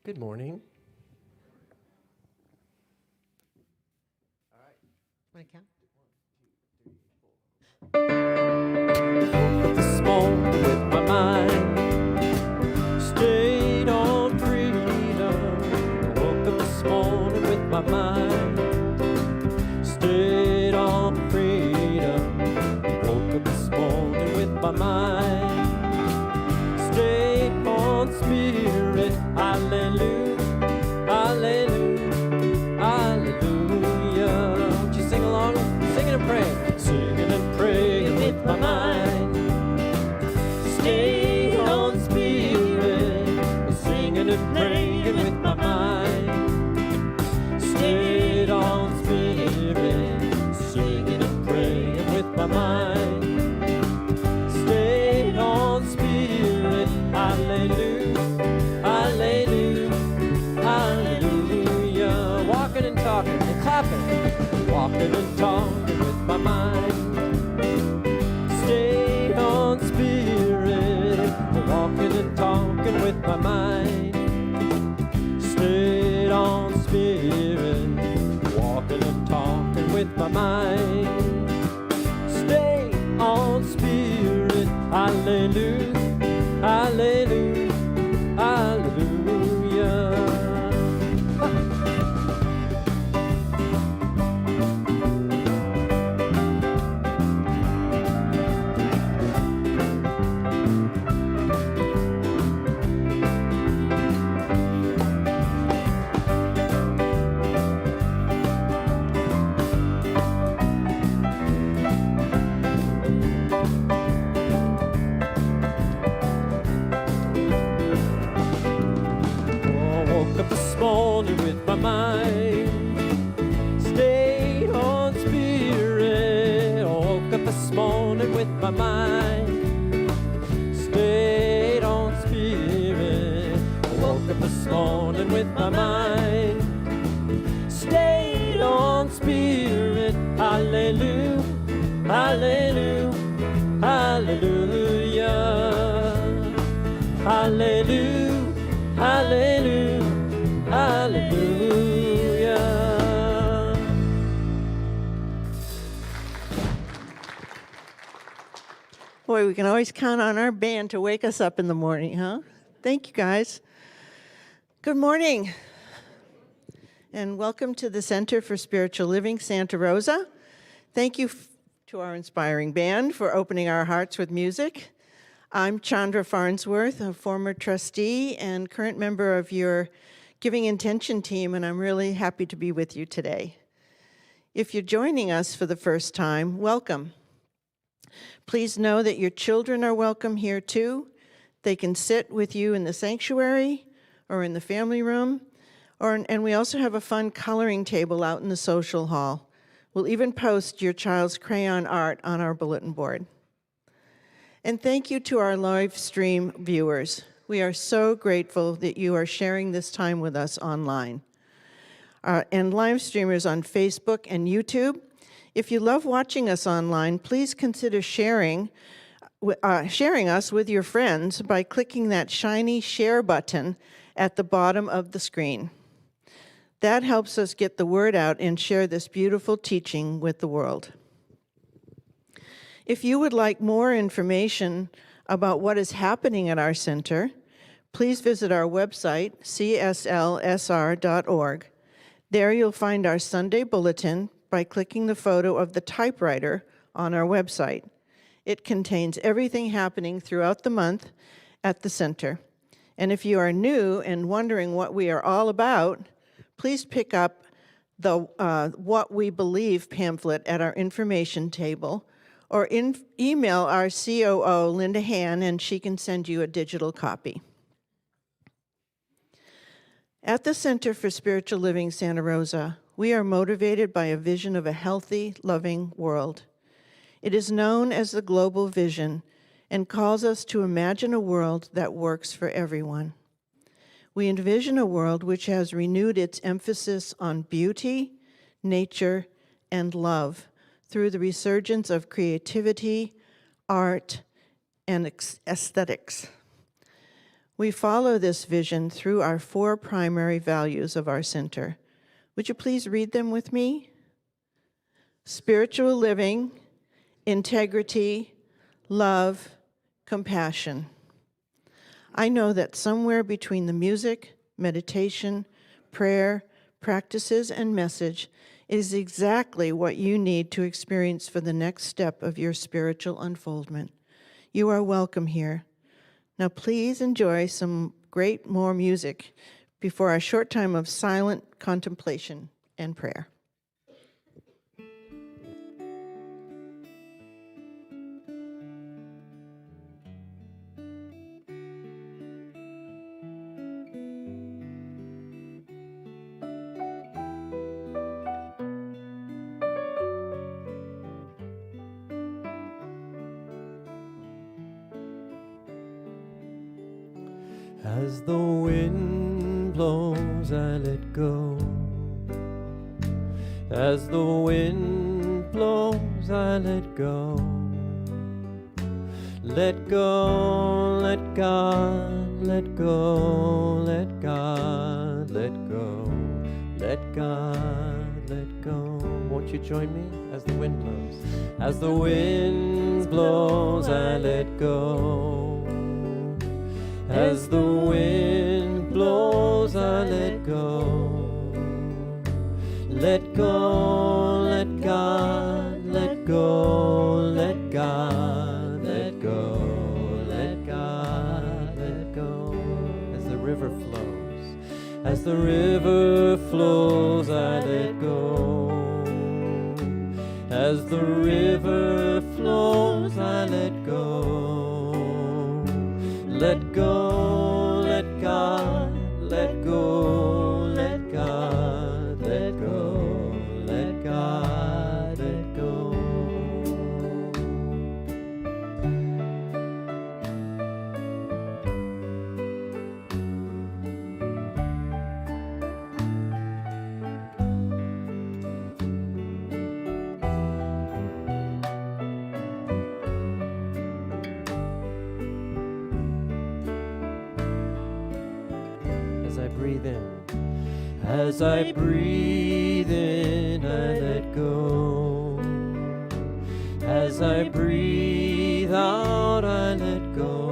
Good morning. Want to count? This morning with my mind stayed on freedom. Woke up this morning with my mind stayed on freedom. Woke up this morning with my mind stayed on spirit. Hallelujah, hallelujah, hallelujah. Won't you sing along? Singing and praying. Singing and praying with my mind stay on spirit. Singing and praying with my mind stayed on spirit. Singing and praying with my mind stayed on spirit. Hallelujah, hallelujah, hallelujah. Walking and talking and clapping, walking and talking with my mind stayed on spirit. Walking and talking with my mind stayed on spirit. Walking and talking with my mind stay on spirit. Hallelujah, hallelujah, hallelujah. Morning with my mind stayed on spirit. Woke up this morning with my mind stayed on spirit. Woke up this morning with my mind stayed on spirit. Hallelujah, hallelujah, hallelujah, hallelujah, hallelujah, hallelujah. Boy, we can always count on our band to wake us up in the morning, huh? Thank you, guys. Good morning, and welcome to the Center for Spiritual Living, Santa Rosa. Thank you to our inspiring band for opening our hearts with music. I'm Chandra Farnsworth, a former trustee and current member of your Giving Intention team, and I'm really happy to be with you today. If you're joining us for the first time, welcome. Please know that your children are welcome here too. They can sit with you in the sanctuary or in the family room, and we also have a fun coloring table out in the social hall. We'll even post your child's crayon art on our bulletin board. And thank you to our live stream viewers. We are so grateful that you are sharing this time with us online. And live streamers on Facebook and YouTube. If you love watching us online, please consider sharing us with your friends by clicking that shiny share button at the bottom of the screen. That helps us get the word out and share this beautiful teaching with the world. If you would like more information about what is happening at our center, please visit our website, cslsr.org. There you'll find our Sunday bulletin by clicking the photo of the typewriter on our website. It contains everything happening throughout the month at the center. And if you are new and wondering what we are all about, please pick up the What We Believe pamphlet at our information table, or email our COO, Linda Han, and she can send you a digital copy. At the Center for Spiritual Living, Santa Rosa, we are motivated by a vision of a healthy, loving world. It is known as the Global Vision and calls us to imagine a world that works for everyone. We envision a world which has renewed its emphasis on beauty, nature, and love through the resurgence of creativity, art, and aesthetics. We follow this vision through our 4 primary values of our center. Would you please read them with me? Spiritual living, integrity, love, compassion. I know that somewhere between the music, meditation, prayer, practices, and message is exactly what you need to experience for the next step of your spiritual unfoldment. You are welcome here. Now please enjoy some great more music before our short time of silent contemplation and prayer. As the wind blows, I let go. As the wind blows, I let go. Let go, let God, let go, let God, let go, let God, let go. Won't you join me as the wind blows? As the wind blows, I let go. As the wind blows, I let go. Let go, let God, let go, let God, let go, let God, let go. As the river flows, as the river flows, I let go. As the river flows, I let go. Let go, let God, let go, let God, let go, let God, let go. Breathe in. As I breathe in, I let go. As I breathe out, I let go.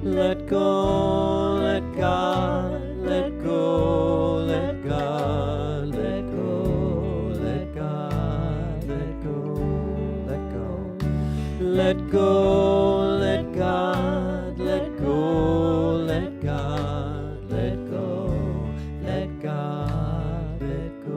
Let go, let God, let go, let God, let go, let God, let go, let go. Let go, let God, let go, let God, let go, let God, let go.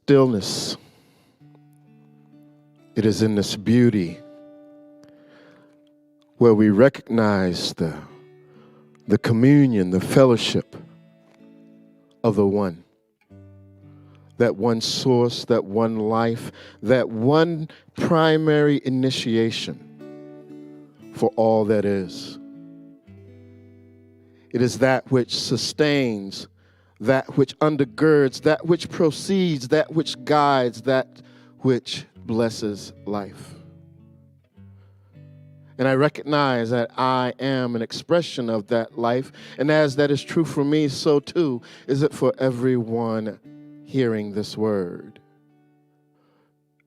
stillness. It is in this beauty where we recognize the communion, the fellowship of the one. That one source, that one life, that one primary initiation for all that is. It is that which sustains, that which undergirds, that which proceeds, that which guides, that which blesses life. And I recognize that I am an expression of that life. And as that is true for me, so too is it for everyone hearing this word.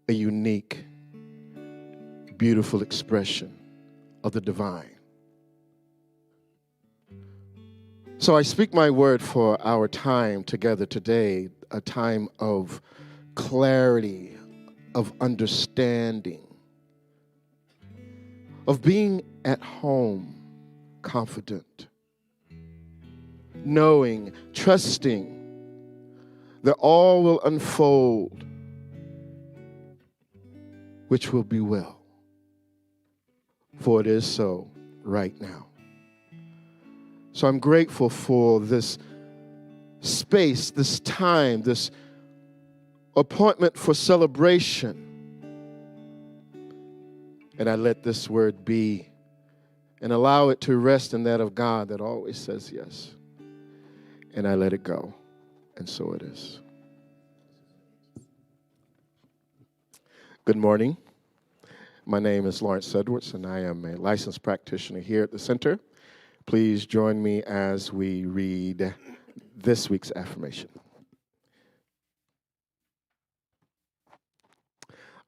A unique, beautiful expression of the divine. So I speak my word for our time together today, a time of clarity, of understanding, of being at home, confident, knowing, trusting that all will unfold, which will be well. For it is so right now. So I'm grateful for this space, this time, this appointment for celebration. And I let this word be and allow it to rest in that of God that always says yes. And I let it go. And so it is. Good morning. My name is Lawrence Edwards, and I am a licensed practitioner here at the center. Please join me as we read this week's affirmation.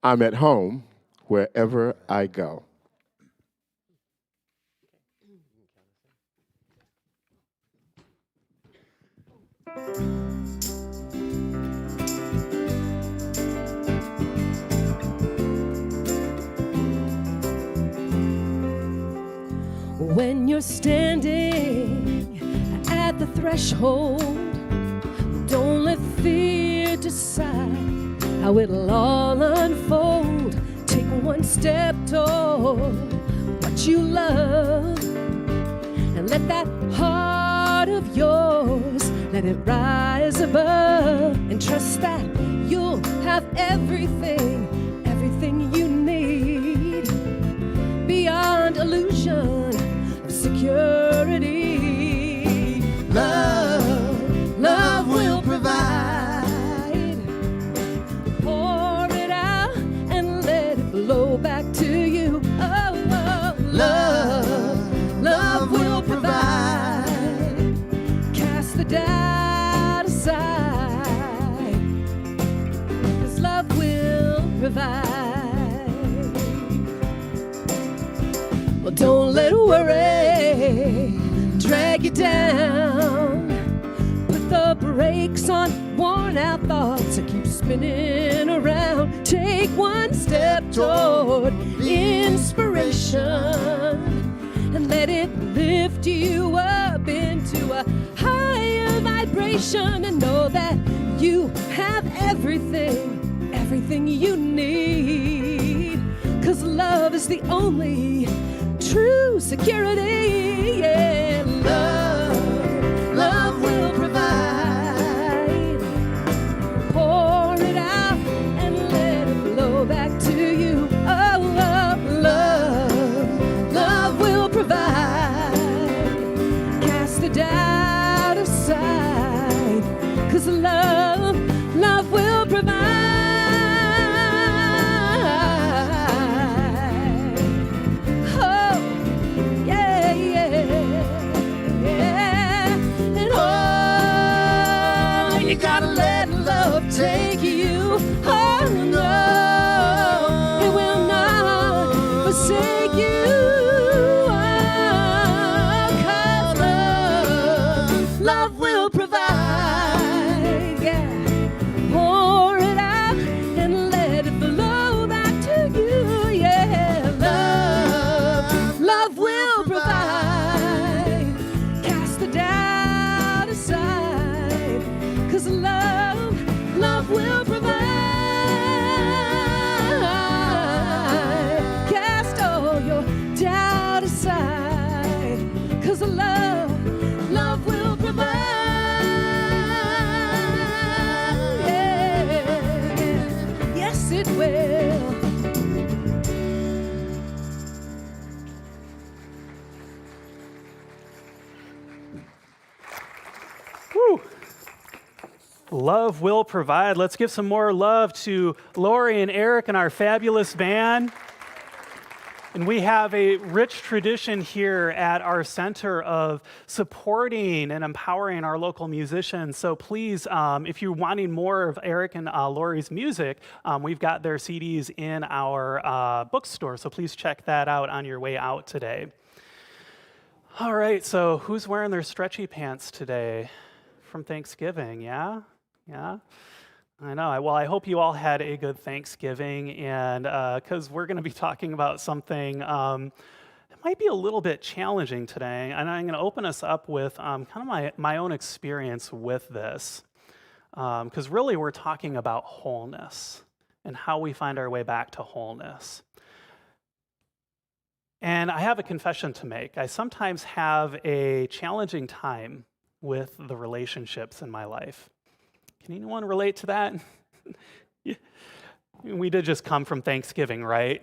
I'm at home wherever I go. When you're standing at the threshold, don't let fear decide how it'll all unfold. Take one step toward what you love, and let that heart of yours, let it rise above, and trust that you'll have everything you need, beyond illusion of security. Love will provide. Pour it out and let it flow back to you. Oh, love will provide. Cast the doubt aside, 'cause love will provide. Well, don't let worry drag you down. Put the brakes on worn out thoughts that keep spinning around. Take one step toward inspiration and let it lift you up into a higher vibration, and know that you have everything you need, 'cause love is the only true security. Yeah, love will provide. Pour it out and let it flow back to you. Oh, love will provide. Cast the doubt aside, 'cause love will provide. You gotta let love take you. Oh no, it will not forsake you. Oh, 'cause love will provide. Yeah, pour it out and let it flow back to you. Yeah, love will provide. Cast the doubt aside, 'cause love will provide. it well. Woo. Love will provide. Let's give some more love to Lori and Eric and our fabulous band. And we have a rich tradition here at our center of supporting and empowering our local musicians. So please, if you're wanting more of Eric and Lori's music, we've got their CDs in our bookstore. So please check that out on your way out today. All right, so who's wearing their stretchy pants today from Thanksgiving? Yeah? Yeah? I know. Well, I hope you all had a good Thanksgiving, and because we're going to be talking about something that might be a little bit challenging today, and I'm going to open us up with kind of my own experience with this, because really we're talking about wholeness and how we find our way back to wholeness. And I have a confession to make. I sometimes have a challenging time with the relationships in my life. Can anyone relate to that? Yeah. We did just come from Thanksgiving, right?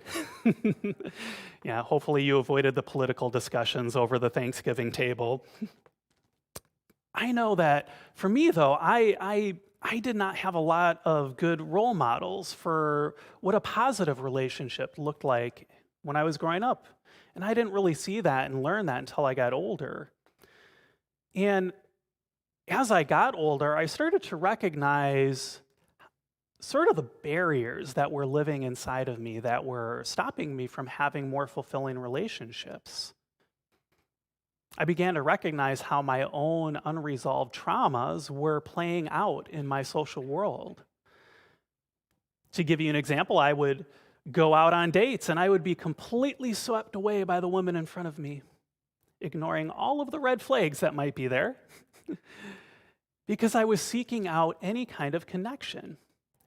Yeah, hopefully you avoided the political discussions over the Thanksgiving table. I know that for me, though, I did not have a lot of good role models for what a positive relationship looked like when I was growing up. And I didn't really see that and learn that until I got older. And as I got older, I started to recognize sort of the barriers that were living inside of me that were stopping me from having more fulfilling relationships. I began to recognize how my own unresolved traumas were playing out in my social world. To give you an example, I would go out on dates and I would be completely swept away by the woman in front of me, ignoring all of the red flags that might be there. Because I was seeking out any kind of connection.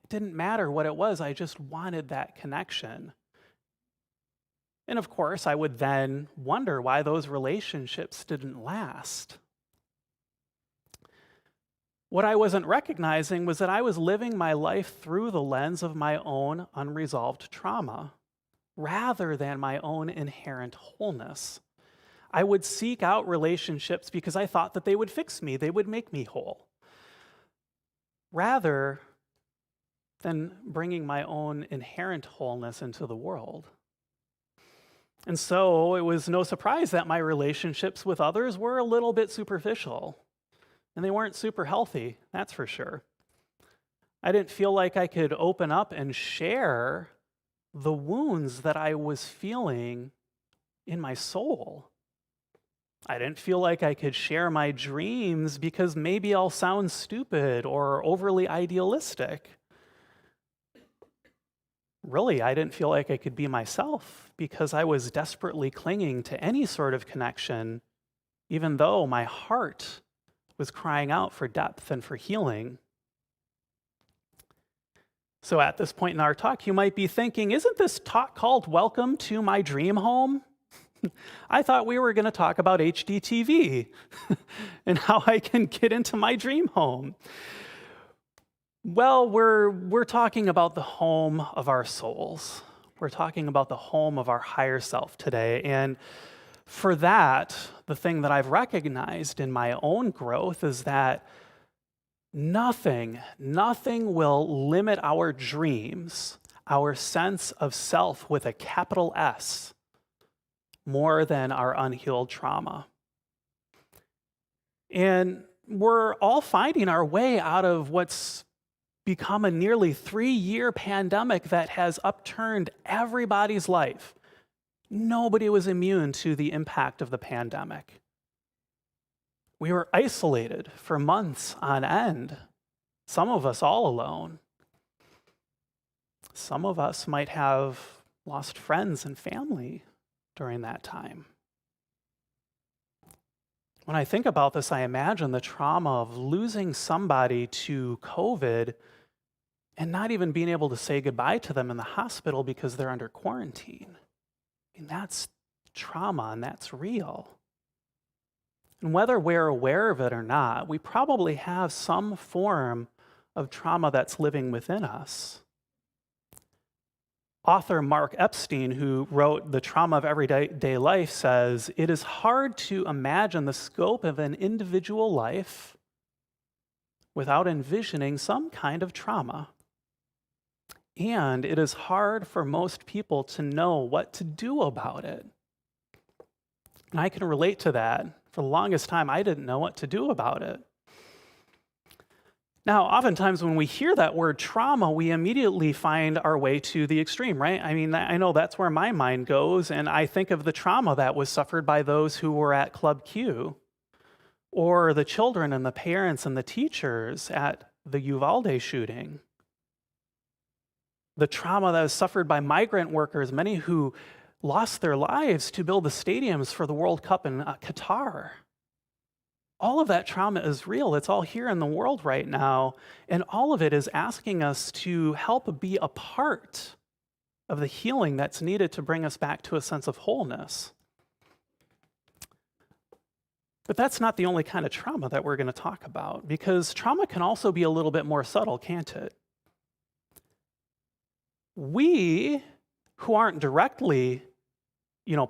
It didn't matter what it was, I just wanted that connection. And of course, I would then wonder why those relationships didn't last. What I wasn't recognizing was that I was living my life through the lens of my own unresolved trauma, rather than my own inherent wholeness. I would seek out relationships because I thought that they would fix me, they would make me whole, rather than bringing my own inherent wholeness into the world. And so it was no surprise that my relationships with others were a little bit superficial, and they weren't super healthy, that's for sure. I didn't feel like I could open up and share the wounds that I was feeling in my soul. I didn't feel like I could share my dreams because maybe I'll sound stupid or overly idealistic. Really, I didn't feel like I could be myself because I was desperately clinging to any sort of connection, even though my heart was crying out for depth and for healing. So at this point in our talk, you might be thinking, isn't this talk called Welcome to My Dream Home? I thought we were going to talk about HDTV and how I can get into my dream home. Well, we're talking about the home of our souls. We're talking about the home of our higher self today. And for that, the thing that I've recognized in my own growth is that nothing will limit our dreams, our sense of self with a capital S, more than our unhealed trauma. And we're all finding our way out of what's become a nearly 3-year pandemic that has upturned everybody's life. Nobody was immune to the impact of the pandemic. We were isolated for months on end, some of us all alone. Some of us might have lost friends and family during that time. When I think about this, I imagine the trauma of losing somebody to COVID and not even being able to say goodbye to them in the hospital because they're under quarantine. I mean, that's trauma, and that's real. And whether we're aware of it or not, we probably have some form of trauma that's living within us. Author Mark Epstein, who wrote The Trauma of Everyday Life, says, "It is hard to imagine the scope of an individual life without envisioning some kind of trauma. And it is hard for most people to know what to do about it." And I can relate to that. For the longest time, I didn't know what to do about it. Now, oftentimes when we hear that word trauma, we immediately find our way to the extreme, right? I mean, I know that's where my mind goes, and I think of the trauma that was suffered by those who were at Club Q, or the children and the parents and the teachers at the Uvalde shooting. The trauma that was suffered by migrant workers, many who lost their lives to build the stadiums for the World Cup in Qatar. All of that trauma is real. It's all here in the world right now. And all of it is asking us to help be a part of the healing that's needed to bring us back to a sense of wholeness. But that's not the only kind of trauma that we're going to talk about, because trauma can also be a little bit more subtle, can't it? We who aren't directly,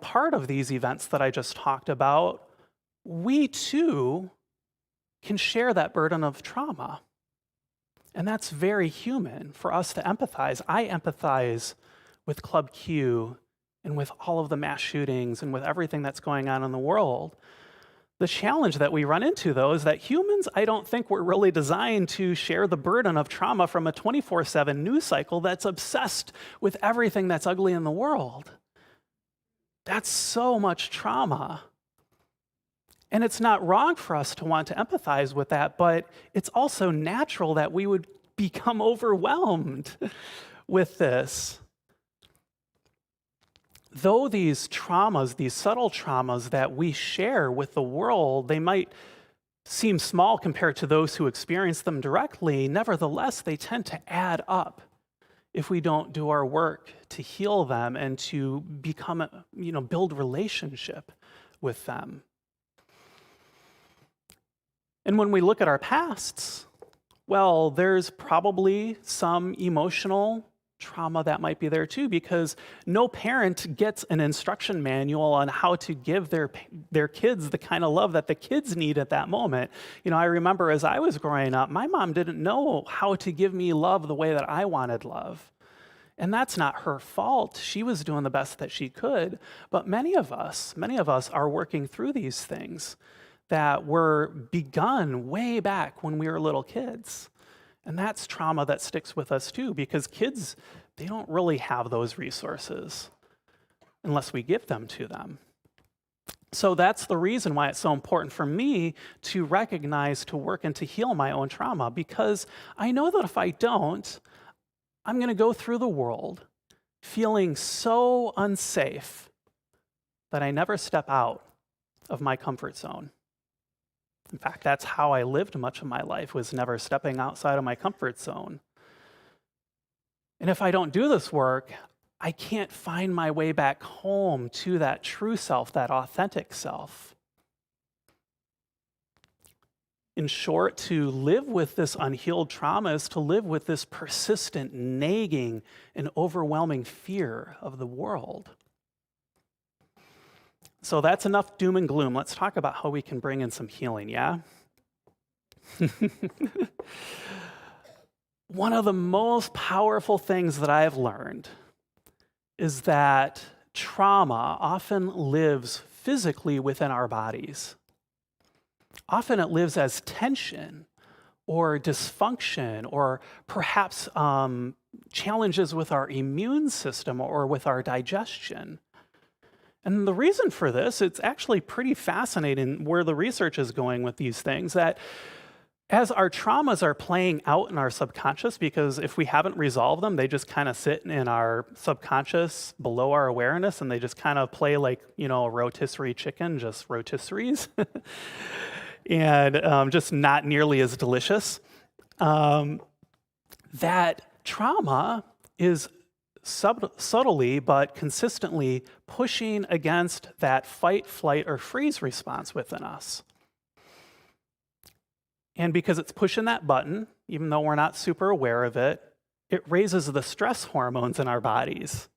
part of these events that I just talked about, we too can share that burden of trauma. And that's very human for us to empathize. I empathize with Club Q and with all of the mass shootings and with everything that's going on in the world. The challenge that we run into, though, is that humans, I don't think we're really designed to share the burden of trauma from a 24/7 news cycle that's obsessed with everything that's ugly in the world. That's so much trauma. And it's not wrong for us to want to empathize with that, but it's also natural that we would become overwhelmed with this. Though these traumas, these subtle traumas that we share with the world, they might seem small compared to those who experience them directly, nevertheless, they tend to add up if we don't do our work to heal them and to become, build relationship with them. And when we look at our pasts, well, there's probably some emotional trauma that might be there too, because no parent gets an instruction manual on how to give their kids the kind of love that the kids need at that moment. I remember as I was growing up, my mom didn't know how to give me love the way that I wanted love. And that's not her fault. She was doing the best that she could. But many of us are working through these things that were begun way back when we were little kids. And that's trauma that sticks with us too, because kids, they don't really have those resources unless we give them to them. So that's the reason why it's so important for me to recognize, to work, and to heal my own trauma, because I know that if I don't, I'm going to go through the world feeling so unsafe that I never step out of my comfort zone. In fact, that's how I lived much of my life, was never stepping outside of my comfort zone. And if I don't do this work, I can't find my way back home to that true self, that authentic self. In short, to live with this unhealed trauma is to live with this persistent, nagging, and overwhelming fear of the world. So that's enough doom and gloom. Let's talk about how we can bring in some healing, yeah? One of the most powerful things that I've learned is that trauma often lives physically within our bodies. Often it lives as tension or dysfunction, or perhaps challenges with our immune system or with our digestion. And the reason for this, it's actually pretty fascinating where the research is going with these things, that as our traumas are playing out in our subconscious, because if we haven't resolved them, they just kind of sit in our subconscious below our awareness, and they just kind of play like, a rotisserie chicken, just rotisseries, and just not nearly as delicious. That trauma is subtly but consistently pushing against that fight, flight, or freeze response within us. And because it's pushing that button, even though we're not super aware of it, it raises the stress hormones in our bodies.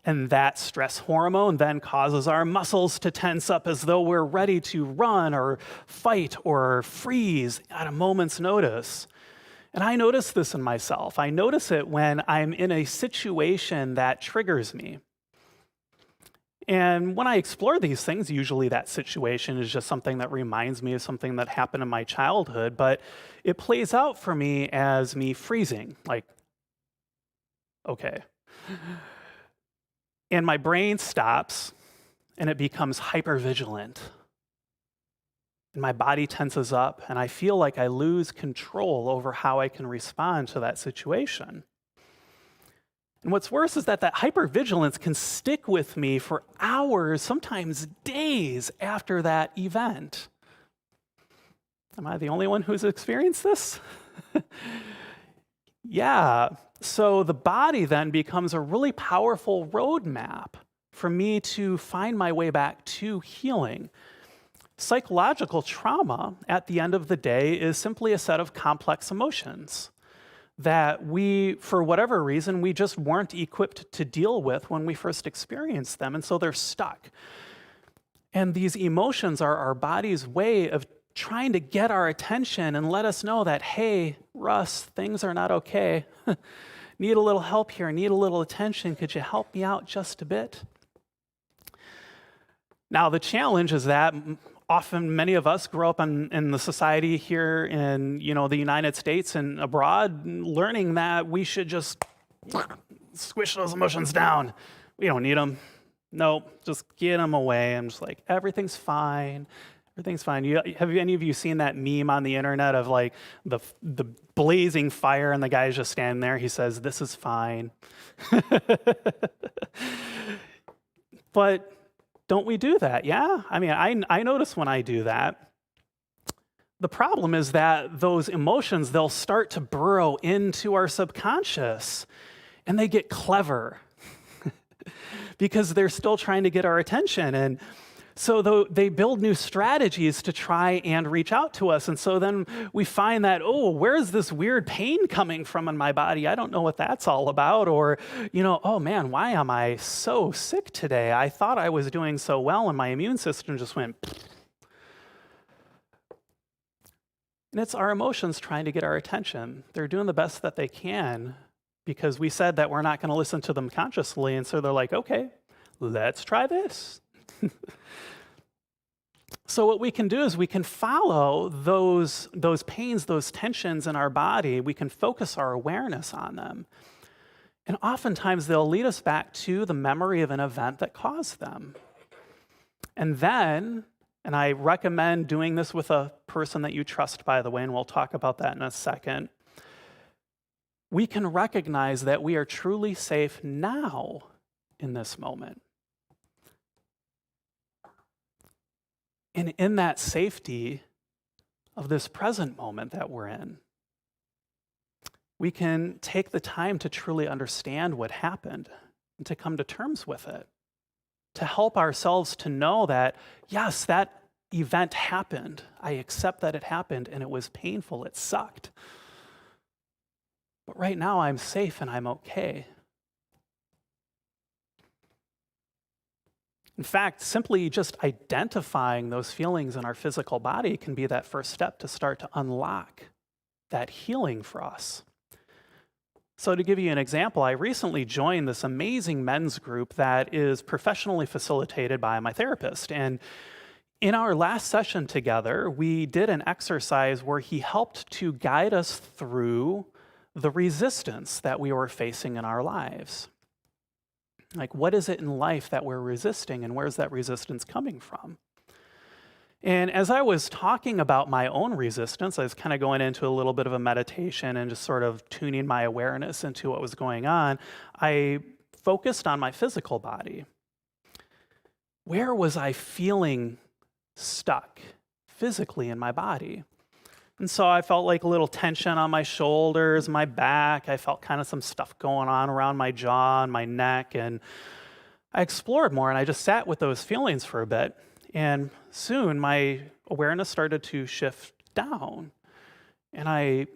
And that stress hormone then causes our muscles to tense up as though we're ready to run or fight or freeze at a moment's notice. And I notice this in myself. I notice it when I'm in a situation that triggers me. And when I explore these things, usually that situation is just something that reminds me of something that happened in my childhood, but it plays out for me as me freezing, like, okay. And my brain stops and it becomes hypervigilant. And my body tenses up and I feel like I lose control over how I can respond to that situation. And what's worse is that hypervigilance can stick with me for hours, sometimes days after that event. Am I the only one who's experienced this? Yeah. So the body then becomes a really powerful roadmap for me to find my way back to healing. Psychological trauma, at the end of the day, is simply a set of complex emotions that we, for whatever reason, we just weren't equipped to deal with when we first experienced them, and so they're stuck. And these emotions are our body's way of trying to get our attention and let us know that, hey, Russ, things are not okay. Need a little help here, need a little attention. Could you help me out just a bit? Now, the challenge is that often many of us grow up in the society here in the United States and abroad, learning that we should just squish those emotions down. We don't need them. No, just get them away. I'm just like, everything's fine. Everything's fine. Have any of you seen that meme on the internet of like the blazing fire and the guy's just standing there? He says, "This is fine." But don't we do that? Yeah? I mean, I notice when I do that. The problem is that those emotions, they'll start to burrow into our subconscious and they get clever because they're still trying to get our attention. And so they build new strategies to try and reach out to us. And so then we find that, oh, where's this weird pain coming from in my body? I don't know what that's all about. Or, oh man, why am I so sick today? I thought I was doing so well and my immune system just went. And it's our emotions trying to get our attention. They're doing the best that they can because we said that we're not going to listen to them consciously. And so they're like, okay, let's try this. So what we can do is we can follow those pains, those tensions in our body. We can focus our awareness on them. And oftentimes they'll lead us back to the memory of an event that caused them. And then, and I recommend doing this with a person that you trust, by the way, and we'll talk about that in a second, we can recognize that we are truly safe now in this moment. And in that safety of this present moment that we're in, we can take the time to truly understand what happened and to come to terms with it, to help ourselves to know that, yes, that event happened. I accept that it happened and it was painful, it sucked. But right now I'm safe and I'm okay. In fact, simply just identifying those feelings in our physical body can be that first step to start to unlock that healing for us. So to give you an example, I recently joined this amazing men's group that is professionally facilitated by my therapist. And in our last session together, we did an exercise where he helped to guide us through the resistance that we were facing in our lives. Like, what is it in life that we're resisting, and where's that resistance coming from? And as I was talking about my own resistance, I was kind of going into a little bit of a meditation and just sort of tuning my awareness into what was going on. I focused on my physical body. Where was I feeling stuck physically in my body? And so I felt like a little tension on my shoulders, my back. I felt kind of some stuff going on around my jaw and my neck. And I explored more, and I just sat with those feelings for a bit. And soon my awareness started to shift down. And I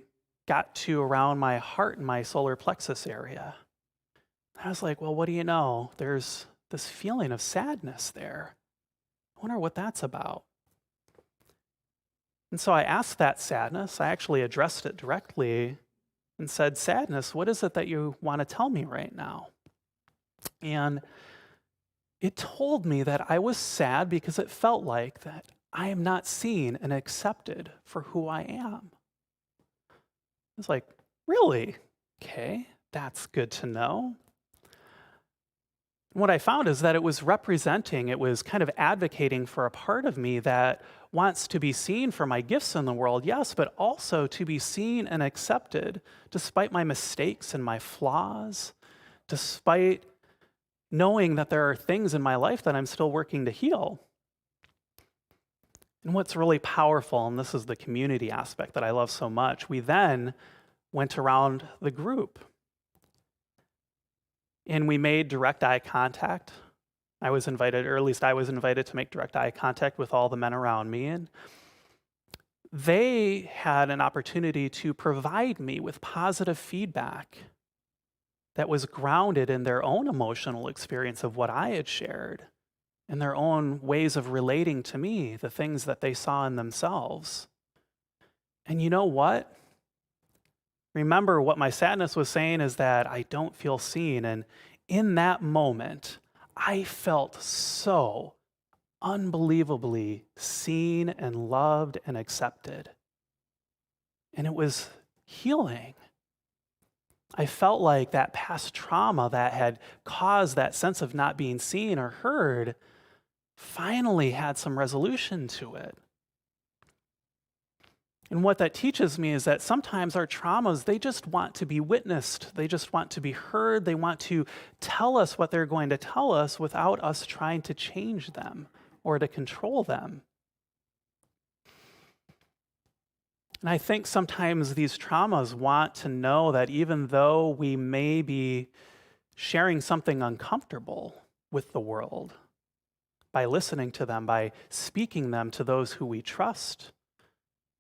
got to around my heart and my solar plexus area. I was like, well, what do you know? There's this feeling of sadness there. I wonder what that's about. And so I asked that sadness. I actually addressed it directly and said, sadness, what is it that you want to tell me right now? And it told me that I was sad because it felt like that I am not seen and accepted for who I am. I was like, really? Okay, that's good to know. What I found is that it was kind of advocating for a part of me that wants to be seen for my gifts in the world, yes, but also to be seen and accepted despite my mistakes and my flaws, despite knowing that there are things in my life that I'm still working to heal. And what's really powerful, and this is the community aspect that I love so much, we then went around the group and we made direct eye contact. I was invited to make direct eye contact with all the men around me, and they had an opportunity to provide me with positive feedback that was grounded in their own emotional experience of what I had shared and their own ways of relating to me, the things that they saw in themselves. And you know what? Remember, what my sadness was saying is that I don't feel seen. And in that moment, I felt so unbelievably seen and loved and accepted. And it was healing. I felt like that past trauma that had caused that sense of not being seen or heard finally had some resolution to it. And what that teaches me is that sometimes our traumas, they just want to be witnessed. They just want to be heard. They want to tell us what they're going to tell us without us trying to change them or to control them. And I think sometimes these traumas want to know that even though we may be sharing something uncomfortable with the world, by listening to them, by speaking them to those who we trust,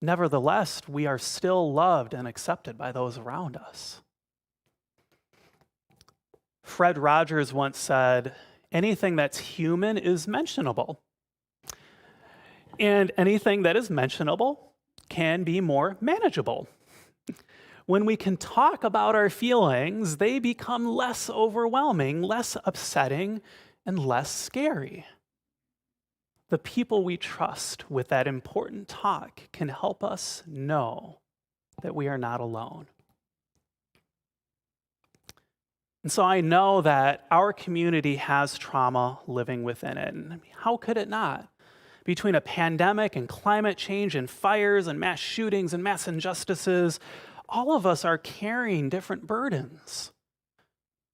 nevertheless, we are still loved and accepted by those around us. Fred Rogers once said, anything that's human is mentionable. And anything that is mentionable can be more manageable. When we can talk about our feelings, they become less overwhelming, less upsetting, and less scary. The people we trust with that important talk can help us know that we are not alone. And so I know that our community has trauma living within it. And how could it not? Between a pandemic and climate change and fires and mass shootings and mass injustices, all of us are carrying different burdens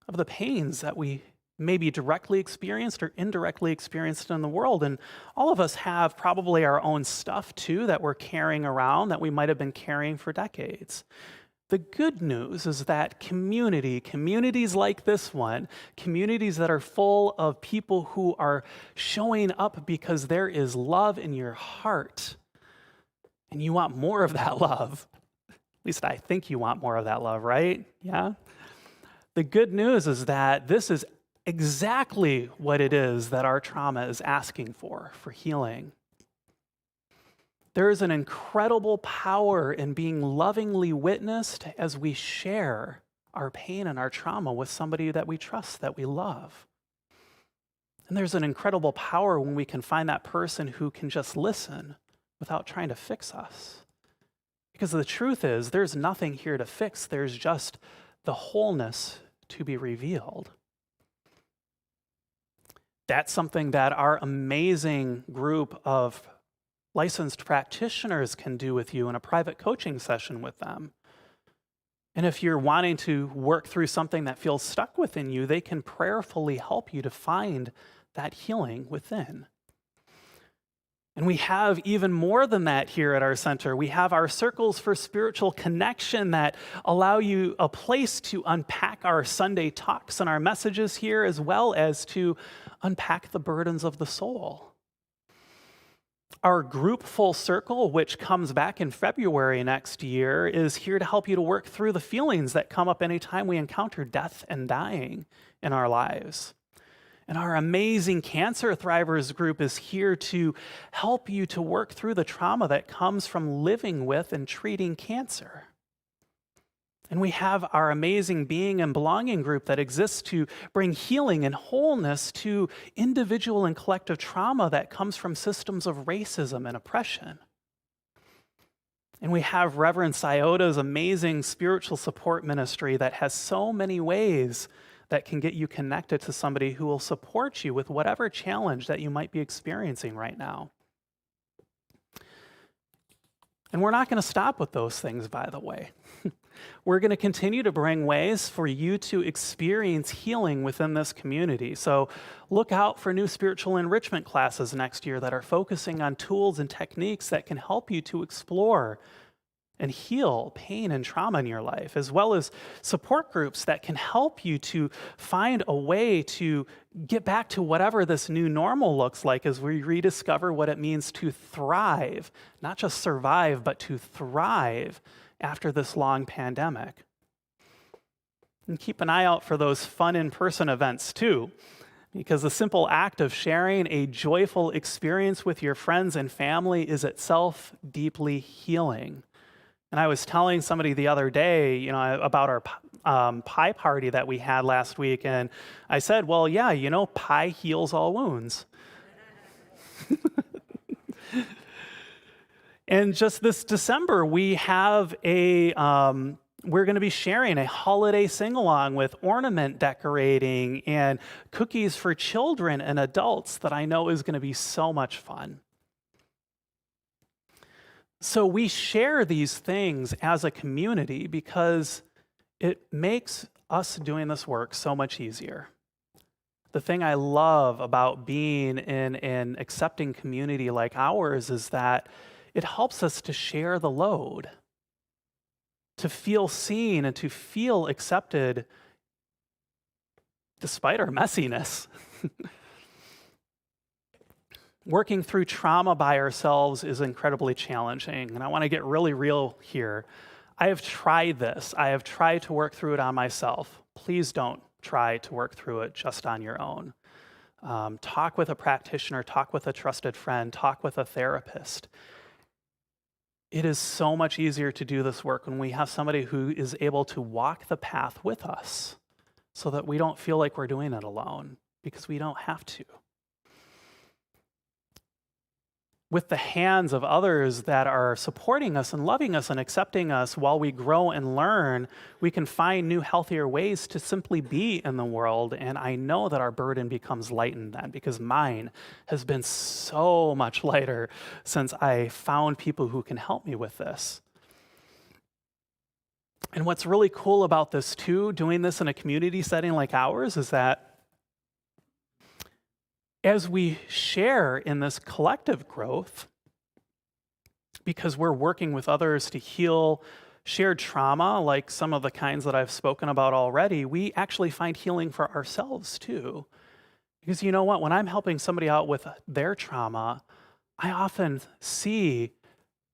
of the pains that we maybe directly experienced or indirectly experienced in the world. And all of us have probably our own stuff too that we're carrying around that we might have been carrying for decades. The good news is that communities like this one, communities that are full of people who are showing up because there is love in your heart and you want more of that love. At least I think you want more of that love, right? Yeah? The good news is that this is exactly what it is that our trauma is asking for healing. There is an incredible power in being lovingly witnessed as we share our pain and our trauma with somebody that we trust, that we love. And there's an incredible power when we can find that person who can just listen without trying to fix us. Because the truth is, there's nothing here to fix. There's just the wholeness to be revealed. That's something that our amazing group of licensed practitioners can do with you in a private coaching session with them. And if you're wanting to work through something that feels stuck within you, they can prayerfully help you to find that healing within. And we have even more than that here at our center. We have our circles for spiritual connection that allow you a place to unpack our Sunday talks and our messages here, as well as to unpack the burdens of the soul. Our group Full Circle, which comes back in February next year, is here to help you to work through the feelings that come up anytime we encounter death and dying in our lives. And our amazing Cancer Thrivers group is here to help you to work through the trauma that comes from living with and treating cancer. And we have our amazing Being and Belonging group that exists to bring healing and wholeness to individual and collective trauma that comes from systems of racism and oppression. And we have Reverend Sciota's amazing spiritual support ministry that has so many ways that can get you connected to somebody who will support you with whatever challenge that you might be experiencing right now. And we're not going to stop with those things, by the way. We're going to continue to bring ways for you to experience healing within this community. So look out for new spiritual enrichment classes next year that are focusing on tools and techniques that can help you to explore and heal pain and trauma in your life, as well as support groups that can help you to find a way to get back to whatever this new normal looks like as we rediscover what it means to thrive, not just survive, but to thrive after this long pandemic. And keep an eye out for those fun in-person events too, because the simple act of sharing a joyful experience with your friends and family is itself deeply healing. And I was telling somebody the other day, about our pie party that we had last week, and I said, well, yeah, pie heals all wounds. And just this December, we have we're going to be sharing a holiday sing-along with ornament decorating and cookies for children and adults that I know is going to be so much fun. So we share these things as a community because it makes us doing this work so much easier. The thing I love about being in an accepting community like ours is that it helps us to share the load, to feel seen and to feel accepted despite our messiness. Working through trauma by ourselves is incredibly challenging, and I want to get really real here. I have tried this. I have tried to work through it on myself. Please don't try to work through it just on your own. Talk with a practitioner, talk with a trusted friend, talk with a therapist. It is so much easier to do this work when we have somebody who is able to walk the path with us so that we don't feel like we're doing it alone, because we don't have to. With the hands of others that are supporting us and loving us and accepting us while we grow and learn, we can find new, healthier ways to simply be in the world. And I know that our burden becomes lightened then, because mine has been so much lighter since I found people who can help me with this. And what's really cool about this too, doing this in a community setting like ours, is that as we share in this collective growth, because we're working with others to heal shared trauma, like some of the kinds that I've spoken about already, we actually find healing for ourselves too. Because you know what? When I'm helping somebody out with their trauma, I often see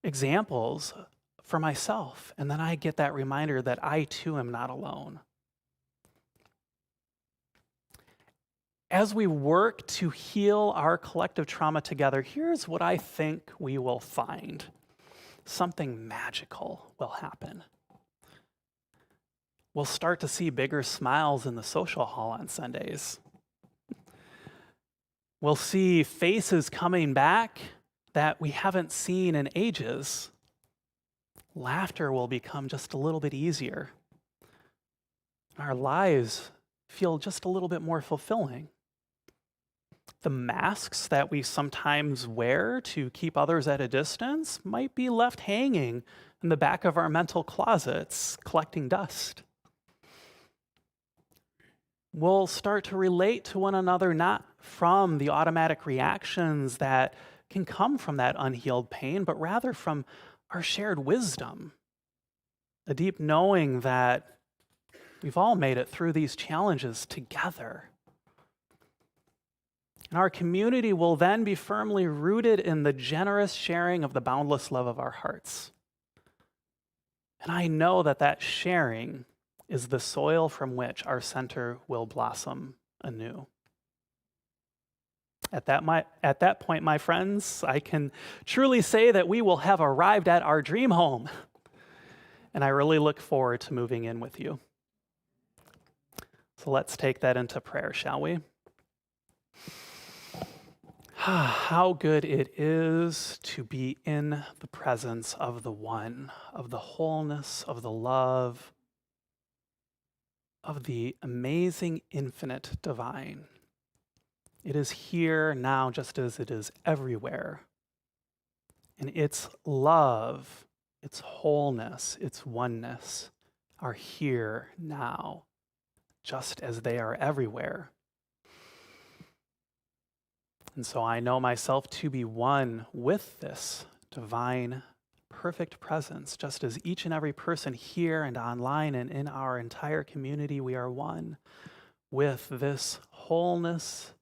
examples for myself, and then I get that reminder that I too am not alone. As we work to heal our collective trauma together, here's what I think we will find. Something magical will happen. We'll start to see bigger smiles in the social hall on Sundays. We'll see faces coming back that we haven't seen in ages. Laughter will become just a little bit easier. Our lives feel just a little bit more fulfilling. The masks that we sometimes wear to keep others at a distance might be left hanging in the back of our mental closets, collecting dust. We'll start to relate to one another not from the automatic reactions that can come from that unhealed pain, but rather from our shared wisdom, a deep knowing that we've all made it through these challenges together. And our community will then be firmly rooted in the generous sharing of the boundless love of our hearts. And I know that that sharing is the soil from which our center will blossom anew. At that point, my friends, I can truly say that we will have arrived at our dream home. And I really look forward to moving in with you. So let's take that into prayer, shall we? How good it is to be in the presence of the one, of the wholeness, of the love, of the amazing infinite divine. It is here now just as it is everywhere. And its love, its wholeness, its oneness are here now, just as they are everywhere. And so I know myself to be one with this divine, perfect presence, just as each and every person here and online and in our entire community, we are one with this wholeness,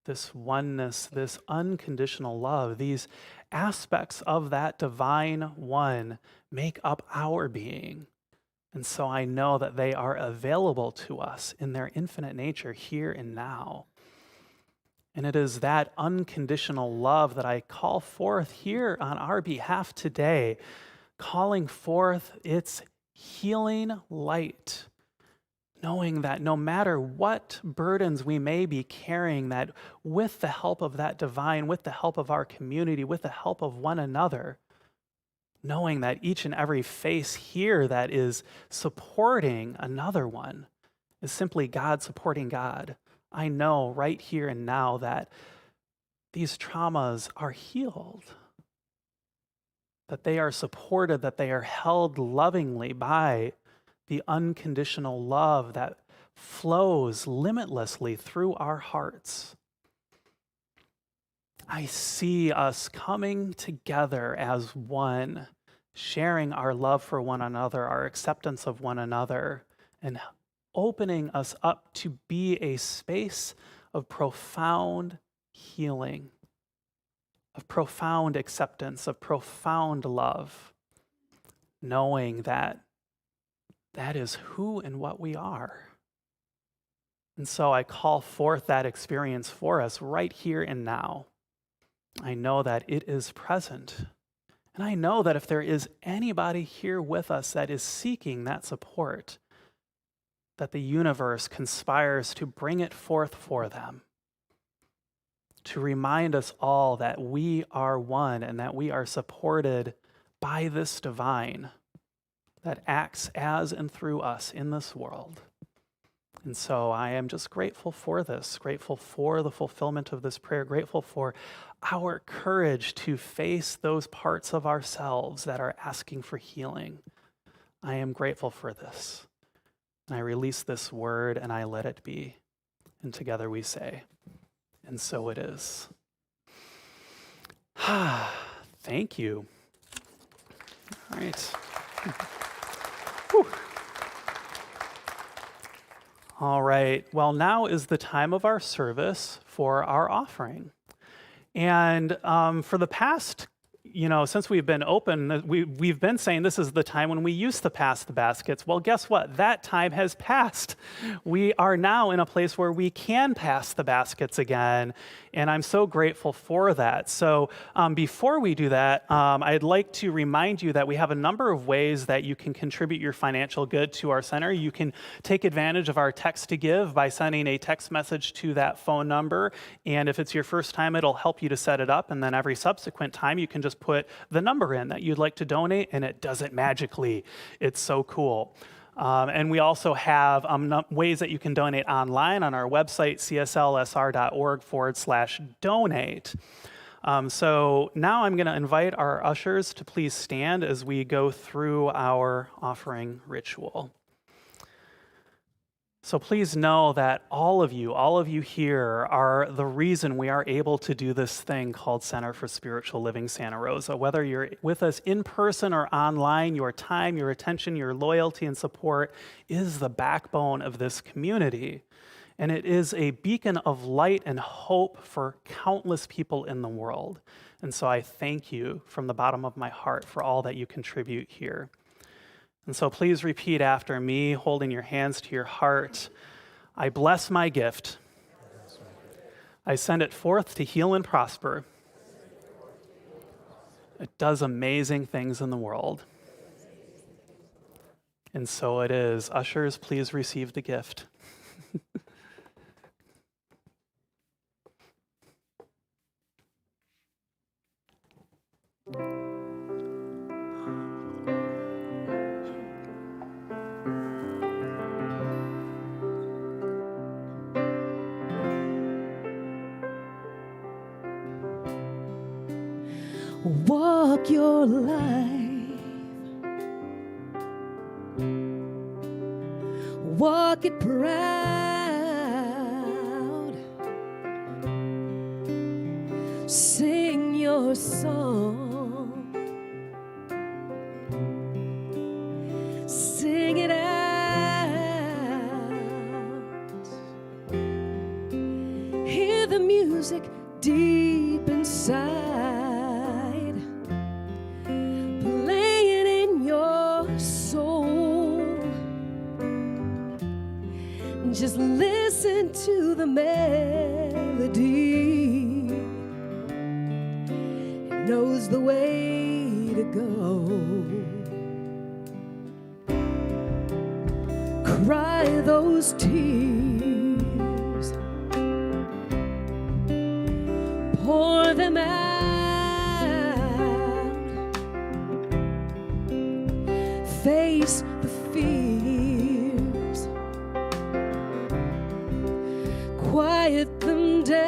this oneness, this unconditional love. These aspects of that divine one make up our being. And so I know that they are available to us in their infinite nature here and now. And it is that unconditional love that I call forth here on our behalf today, calling forth its healing light, knowing that no matter what burdens we may be carrying, that with the help of that divine, with the help of our community, with the help of one another, knowing that each and every face here that is supporting another one is simply God supporting God. I know right here and now that these traumas are healed, that they are supported, that they are held lovingly by the unconditional love that flows limitlessly through our hearts. I see us coming together as one, sharing our love for one another, our acceptance of one another, and opening us up to be a space of profound healing, of profound acceptance, of profound love, knowing that that is who and what we are. And so I call forth that experience for us right here and now. I know that it is present. And I know that if there is anybody here with us that is seeking that support, that the universe conspires to bring it forth for them, to remind us all that we are one and that we are supported by this divine that acts as and through us in this world. And so I am just grateful for this, grateful for the fulfillment of this prayer, grateful for our courage to face those parts of ourselves that are asking for healing. I am grateful for this. And I release this word and I let it be. And together we say, and so it is. Thank you. All right. Whew. All right. Well, now is the time of our service for our offering. And for the past, since we've been open, we've been saying this is the time when we used to pass the baskets. Well, guess what? That time has passed. We are now in a place where we can pass the baskets again, and I'm so grateful for that. So before we do that, I'd like to remind you that we have a number of ways that you can contribute your financial good to our center. You can take advantage of our text to give by sending a text message to that phone number, and if it's your first time, it'll help you to set it up, and then every subsequent time you can just put the number in that you'd like to donate, and it does it magically. It's so cool. And we also have ways that you can donate online on our website, cslsr.org/donate. So now I'm going to invite our ushers to please stand as we go through our offering ritual. So please know that all of you here are the reason we are able to do this thing called Center for Spiritual Living Santa Rosa. Whether you're with us in person or online, your time, your attention, your loyalty and support is the backbone of this community. And it is a beacon of light and hope for countless people in the world. And so I thank you from the bottom of my heart for all that you contribute here. And so please repeat after me, holding your hands to your heart. I bless my gift. I send it forth to heal and prosper. It does amazing things in the world. And so it is. Ushers, please receive the gift. Walk your life, walk it proud, sing your song, sing it out, hear the music deep inside. Just listen to the melody. It knows the way to go. Cry those tears. Pour them out. Face the fears. Quiet them down.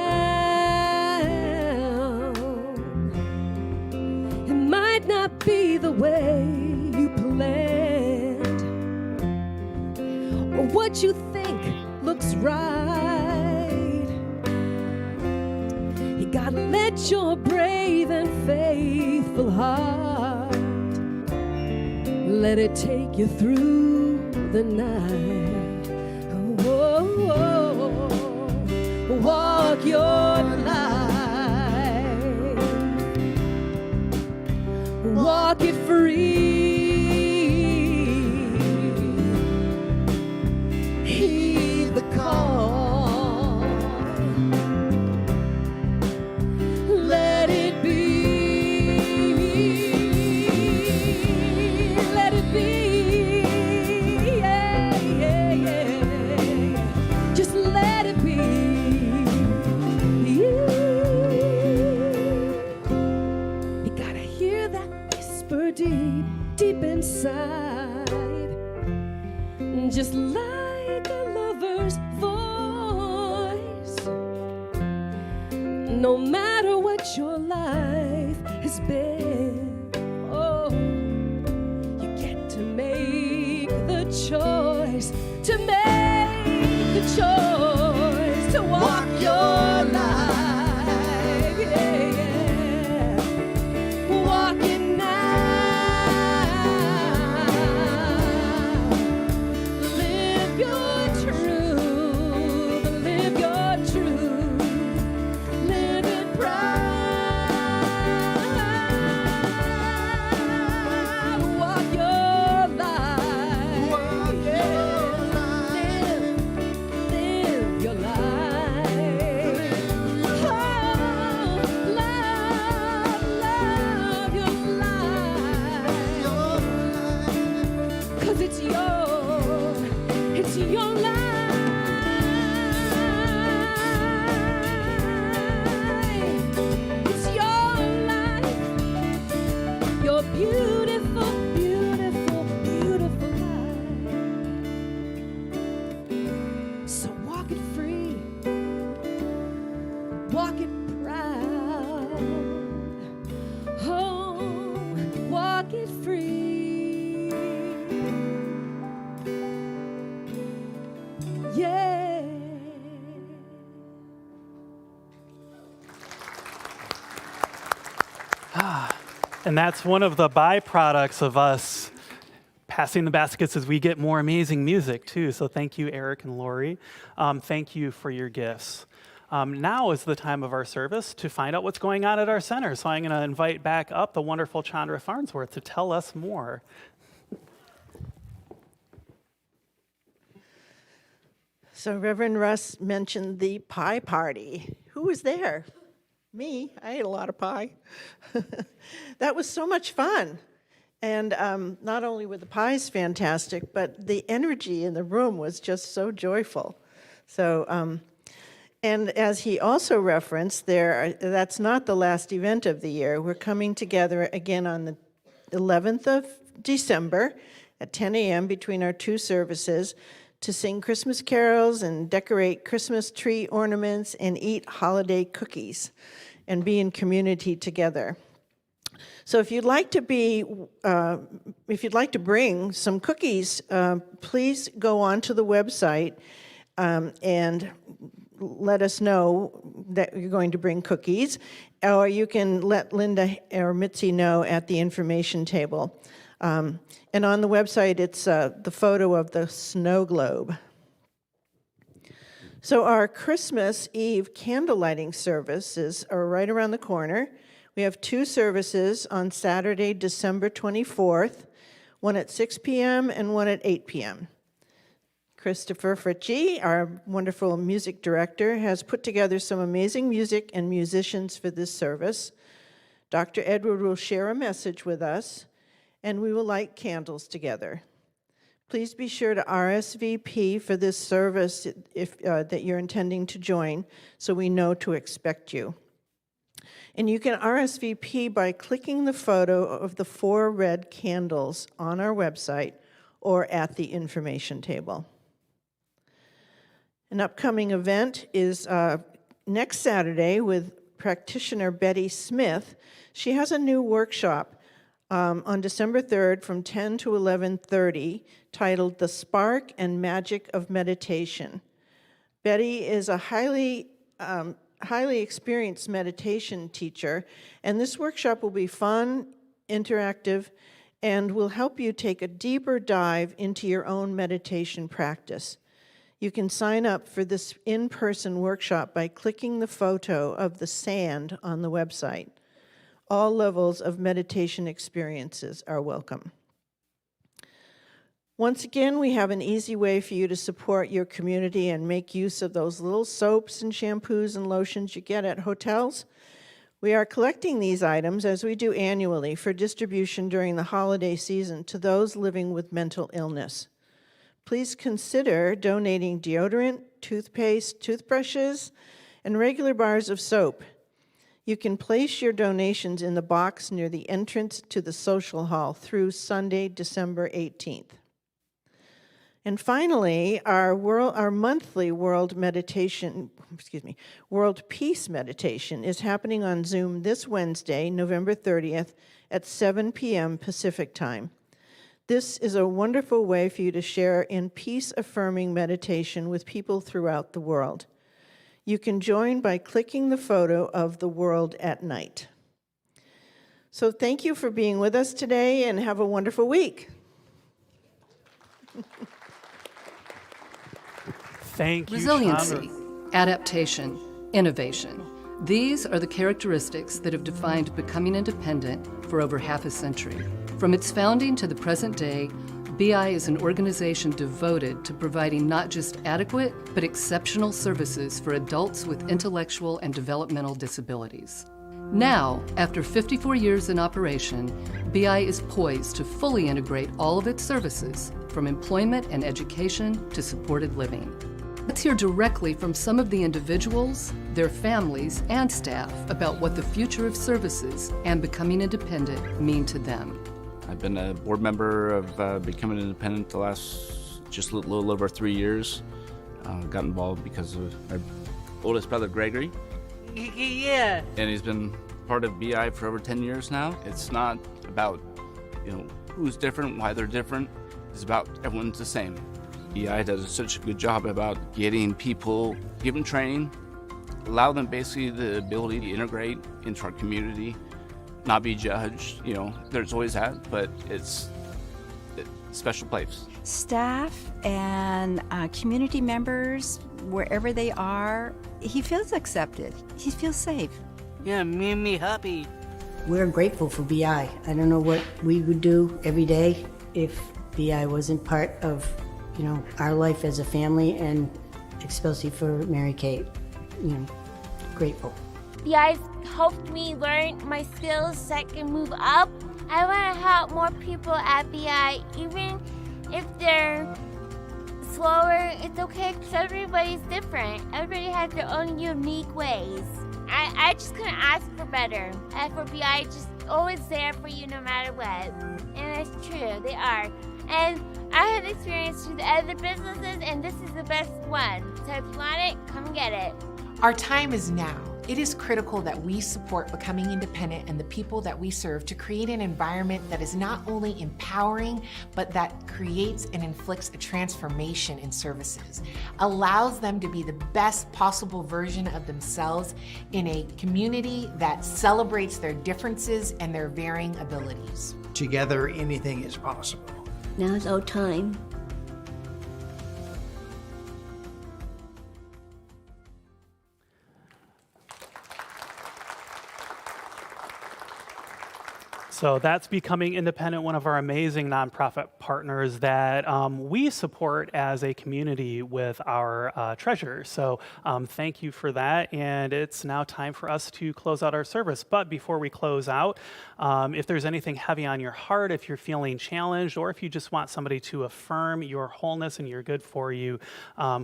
It might not be the way you planned, or what you think looks right. You gotta let your brave and faithful heart let it take you through the night. Walk your life, walk it free, heed the call, let it be, let it be, yeah, yeah, yeah, just let it be. Deep, deep inside, just like a lover's voice. No matter what your life has been, oh, you get to make the choice, to make the choice to walk your life, yeah, yeah. Walk it now. And that's one of the byproducts of us passing the baskets as we get more amazing music too. So thank you, Eric and Lori. Thank you for your gifts. Now is the time of our service to find out what's going on at our center. So I'm going to invite back up the wonderful Chandra Farnsworth to tell us more. So Reverend Russ mentioned the pie party. Who was there? Me. I ate a lot of pie. That was so much fun. And not only were the pies fantastic, but the energy in the room was just so joyful. So, and as he also referenced, that's not the last event of the year. We're coming together again on the 11th of December at 10 a.m. between our two services to sing Christmas carols and decorate Christmas tree ornaments and eat holiday cookies and be in community together. So if you'd like to bring some cookies, please go onto the website and let us know that you're going to bring cookies, or you can let Linda or Mitzi know at the information table. And on the website, it's the photo of the snow globe. So our Christmas Eve candle lighting services are right around the corner. We have two services on Saturday, December 24th, one at 6 p.m. and one at 8 p.m. Christopher Fritchie, our wonderful music director, has put together some amazing music and musicians for this service. Dr. Edward will share a message with us, and we will light candles together. Please be sure to RSVP for this service if that you're intending to join, so we know to expect you. And you can RSVP by clicking the photo of the 4 red candles on our website or at the information table. An upcoming event is next Saturday with practitioner Betty Smith. She has a new workshop on December 3rd from 10 to 11:30 titled The Spark and Magic of Meditation. Betty is a highly experienced meditation teacher, and this workshop will be fun, interactive, and will help you take a deeper dive into your own meditation practice. You can sign up for this in-person workshop by clicking the photo of the sand on the website. All levels of meditation experiences are welcome. Once again, we have an easy way for you to support your community and make use of those little soaps and shampoos and lotions you get at hotels. We are collecting these items, as we do annually, for distribution during the holiday season to those living with mental illness. Please consider donating deodorant, toothpaste, toothbrushes, and regular bars of soap. You can place your donations in the box near the entrance to the social hall through Sunday, December 18th. And finally, our monthly World Peace Meditation is happening on Zoom this Wednesday, November 30th at 7 p.m. Pacific Time. This is a wonderful way for you to share in peace-affirming meditation with people throughout the world. You can join by clicking the photo of the world at night. So thank you for being with us today, and have a wonderful week. Thank you, Resiliency, Chandra. adaptation, innovation. These are the characteristics that have defined Becoming Independent for over half a century. From its founding to the present day, BI is an organization devoted to providing not just adequate, but exceptional services for adults with intellectual and developmental disabilities. Now, after 54 years in operation, BI is poised to fully integrate all of its services, from employment and education to supported living. Let's hear directly from some of the individuals, their families, and staff about what the future of services and Becoming Independent mean to them. I've been a board member of Becoming Independent the last just a little over 3 years. Got involved because of my oldest brother, Gregory. Yeah. And he's been part of BI for over 10 years now. It's not about, who's different, why they're different. It's about everyone's the same. BI does such a good job about getting people, give them training, allow them basically the ability to integrate into our community, not be judged. There's always that, but it's special place. Staff and community members, wherever they are, he feels accepted. He feels safe. Yeah, made me happy. We're grateful for BI. I don't know what we would do every day if BI wasn't part of, our life as a family, and especially for Mary Kate. Grateful. BI's helped me learn my skills so I can move up. I want to help more people at BI, even if they're slower. It's okay because everybody's different. Everybody has their own unique ways. I just couldn't ask for better. And for BI, just always there for you no matter what. And it's true, they are. And I have experience with other businesses, and this is the best one. So if you want it, come get it. Our time is now. It is critical that we support Becoming Independent and the people that we serve to create an environment that is not only empowering, but that creates and inflicts a transformation in services, allows them to be the best possible version of themselves in a community that celebrates their differences and their varying abilities. Together, anything is possible. Now's our time. So that's Becoming Independent, one of our amazing nonprofit partners that we support as a community with our treasures. So thank you for that. And it's now time for us to close out our service. But before we close out, if there's anything heavy on your heart, if you're feeling challenged, or if you just want somebody to affirm your wholeness and your good for you,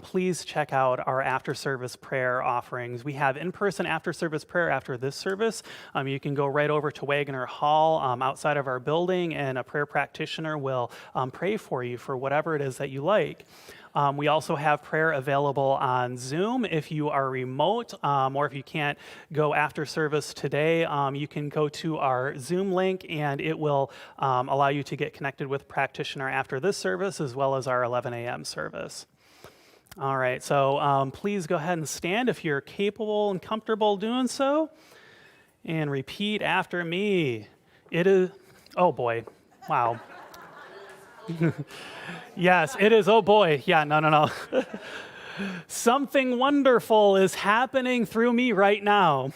please check out our after-service prayer offerings. We have in-person after-service prayer after this service. You can go right over to Wagoner Hall outside of our building, and a prayer practitioner will pray for you for whatever it is that you like. We also have prayer available on Zoom. If you are remote, or if you can't go after service today, you can go to our Zoom link, and it will allow you to get connected with a practitioner after this service, as well as our 11 a.m. service. All right, so please go ahead and stand if you're capable and comfortable doing so, and repeat after me. It is, oh boy, wow. Yes, it is, oh boy, yeah, no. Something wonderful is happening through me right now.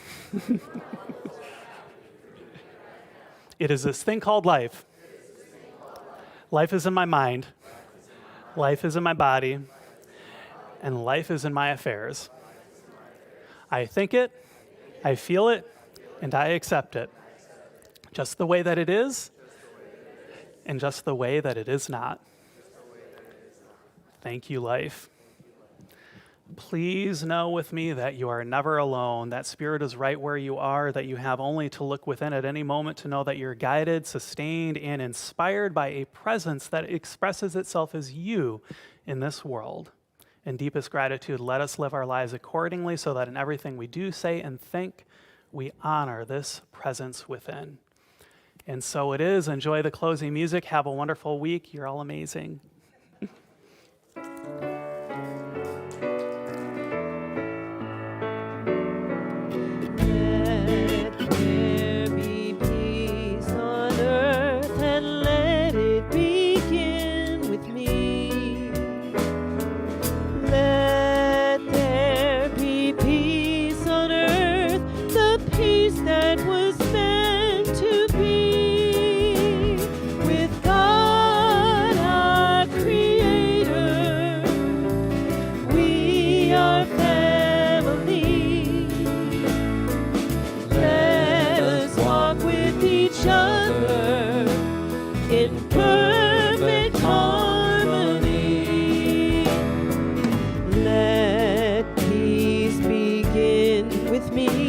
It is this thing called life. Life is in my mind, life is in my body, and life is in my affairs. I think it, I feel it, and I accept it. Just the way that it is, and just the way that it is not. Thank you, life. Please know with me that you are never alone, that Spirit is right where you are, that you have only to look within at any moment to know that you're guided, sustained, and inspired by a presence that expresses itself as you in this world. In deepest gratitude, let us live our lives accordingly so that in everything we do, say, and think, we honor this presence within. And so it is. Enjoy the closing music. Have a wonderful week. You're all amazing. With me.